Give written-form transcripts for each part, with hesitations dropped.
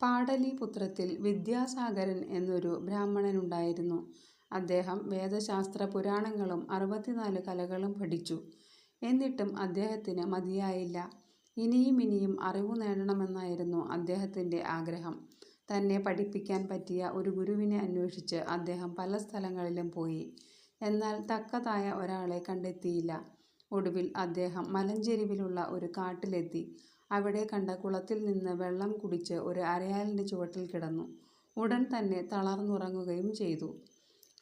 പാടലീപുത്രത്തിൽ വിദ്യാസാഗരൻ എന്നൊരു ബ്രാഹ്മണനുണ്ടായിരുന്നു. അദ്ദേഹം വേദശാസ്ത്ര പുരാണങ്ങളും 64 കലകളും പഠിച്ചു. എന്നിട്ടും അദ്ദേഹത്തിന് മതിയായില്ല. ഇനിയും ഇനിയും അറിവു നേടണമെന്നായിരുന്നു അദ്ദേഹത്തിൻ്റെ ആഗ്രഹം. തന്നെ പഠിപ്പിക്കാൻ പറ്റിയ ഒരു ഗുരുവിനെ അന്വേഷിച്ച് അദ്ദേഹം പല സ്ഥലങ്ങളിലും പോയി. എന്നാൽ തക്കതായ ഒരാളെ കണ്ടെത്തിയില്ല. ഒടുവിൽ അദ്ദേഹം മലഞ്ചെരിവിലുള്ള ഒരു കാട്ടിലെത്തി. അവിടെ കണ്ട കുളത്തിൽ നിന്ന് വെള്ളം കുടിച്ച് ഒരു അരയാലിൻ്റെ ചുവട്ടിൽ കിടന്നു. ഉടൻ തന്നെ തളർന്നുറങ്ങുകയും ചെയ്തു.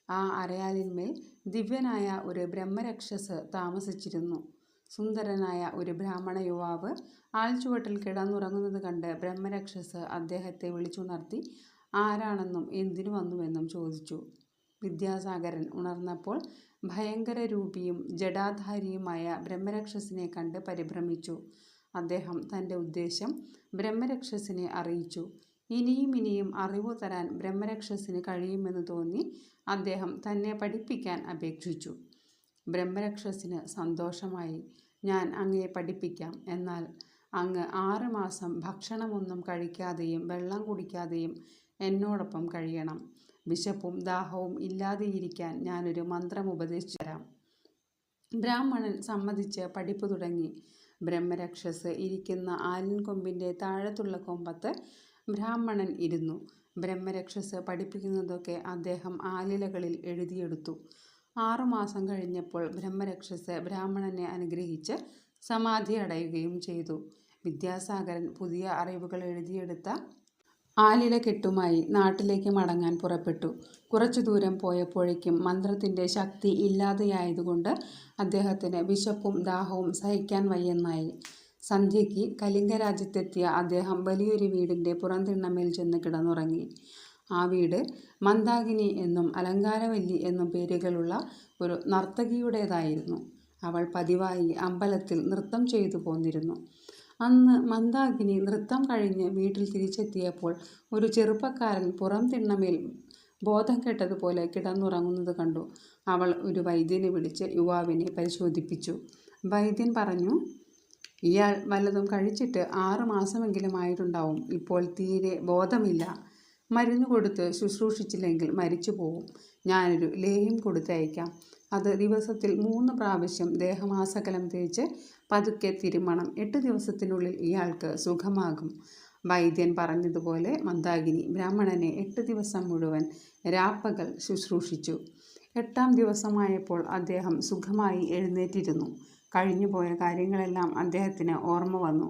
ആ അരയാലിന്മേൽ ദിവ്യനായ ഒരു ബ്രഹ്മരക്ഷസ് താമസിച്ചിരുന്നു. സുന്ദരനായ ഒരു ബ്രാഹ്മണ യുവാവ് ആൽച്ചുവട്ടിൽ കിടന്നുറങ്ങുന്നത് കണ്ട് ബ്രഹ്മരക്ഷസ് അദ്ദേഹത്തെ വിളിച്ചുണർത്തി ആരാണെന്നും എന്തിനു വന്നുവെന്നും ചോദിച്ചു. വിദ്യാസാഗരൻ ഉണർന്നപ്പോൾ ഭയങ്കരരൂപിയും ജടാധാരിയുമായ ബ്രഹ്മരക്ഷസിനെ കണ്ട് പരിഭ്രമിച്ചു. അദ്ദേഹം തൻ്റെ ഉദ്ദേശം ബ്രഹ്മരക്ഷസിനെ അറിയിച്ചു. ഇനിയും ഇനിയും അറിവു തരാൻ ബ്രഹ്മരക്ഷസിന് കഴിയുമെന്ന് തോന്നി അദ്ദേഹം തന്നെ പഠിപ്പിക്കാൻ അപേക്ഷിച്ചു. ബ്രഹ്മരക്ഷസിന് സന്തോഷമായി. ഞാൻ അങ്ങയെ പഠിപ്പിക്കാം. എന്നാൽ അങ്ങ് 6 മാസം ഭക്ഷണമൊന്നും കഴിക്കാതെയും വെള്ളം കുടിക്കാതെയും എന്നോടൊപ്പം കഴിയണം. വിശപ്പും ദാഹവും ഇല്ലാതെയിരിക്കാൻ ഞാനൊരു മന്ത്രം ഉപദേശിച്ചു തരാം. ബ്രാഹ്മണൻ സമ്മതിച്ച് പഠിപ്പ് തുടങ്ങി. ബ്രഹ്മരക്ഷസ് ഇരിക്കുന്ന ആലിൻ കൊമ്പിൻ്റെ താഴത്തുള്ള കൊമ്പത്ത് ബ്രാഹ്മണൻ ഇരുന്നു. ബ്രഹ്മരക്ഷസ് പഠിപ്പിക്കുന്നതൊക്കെ അദ്ദേഹം ആലിലകളിൽ എഴുതിയെടുത്തു. 6 മാസം കഴിഞ്ഞപ്പോൾ ബ്രഹ്മരക്ഷസ് ബ്രാഹ്മണനെ അനുഗ്രഹിച്ച് സമാധി അടയുകയും ചെയ്തു. വിദ്യാസാഗരൻ പുതിയ അറിവുകൾ എഴുതിയെടുത്ത ആലിലക്കെട്ടുമായി നാട്ടിലേക്ക് മടങ്ങാൻ പുറപ്പെട്ടു. കുറച്ചു ദൂരം പോയപ്പോഴേക്കും മന്ത്രത്തിൻ്റെ ശക്തി ഇല്ലാതെയായതുകൊണ്ട് അദ്ദേഹത്തിന് വിശപ്പും ദാഹവും സഹിക്കാൻ വയ്യെന്നായി. സന്ധ്യയ്ക്ക് കലിംഗരാജ്യത്തെത്തിയ അദ്ദേഹം വലിയൊരു വീടിൻ്റെ പുറംതിണ്ണമേൽ ചെന്ന് കിടന്നുറങ്ങി. ആ വീട് മന്ദാകിനി എന്നും അലങ്കാരവല്ലി എന്നും പേരുകളുള്ള ഒരു നർത്തകിയുടേതായിരുന്നു. അവൾ പതിവായി അമ്പലത്തിൽ നൃത്തം ചെയ്തു പോന്നിരുന്നു. അന്ന് മന്ദാകിനി നൃത്തം കഴിഞ്ഞ് വീട്ടിൽ തിരിച്ചെത്തിയപ്പോൾ ഒരു ചെറുപ്പക്കാരൻ പുറം തിണ്ണമേൽ ബോധം കെട്ടതുപോലെ കിടന്നുറങ്ങുന്നത് കണ്ടു. അവൾ ഒരു വൈദ്യനെ വിളിച്ച് യുവാവിനെ പരിശോധിപ്പിച്ചു. വൈദ്യൻ പറഞ്ഞു, ഇയാൾ വല്ലതും കഴിച്ചിട്ട് 6 മാസമെങ്കിലും ആയിട്ടുണ്ടാവും. ഇപ്പോൾ തീരെ ബോധമില്ല. മരുന്ന് കൊടുത്ത് ശുശ്രൂഷിച്ചില്ലെങ്കിൽ മരിച്ചു പോവും. ഞാനൊരു ലേഹ്യം കൊടുത്തയക്കാം. അത് ദിവസത്തിൽ 3 പ്രാവശ്യം ദേഹമാസകലം തേച്ച് പതുക്കെ തിരുമണം. 8 ദിവസത്തിനുള്ളിൽ ഇയാൾക്ക് സുഖമാകും. വൈദ്യൻ പറഞ്ഞതുപോലെ മന്ദാകിനി ബ്രാഹ്മണനെ 8 ദിവസം മുഴുവൻ രാപ്പകൽ ശുശ്രൂഷിച്ചു. 8-ാം ദിവസമായപ്പോൾ അദ്ദേഹം സുഖമായി എഴുന്നേറ്റിരുന്നു. കഴിഞ്ഞുപോയ കാര്യങ്ങളെല്ലാം അദ്ദേഹത്തിന് ഓർമ്മ വന്നു.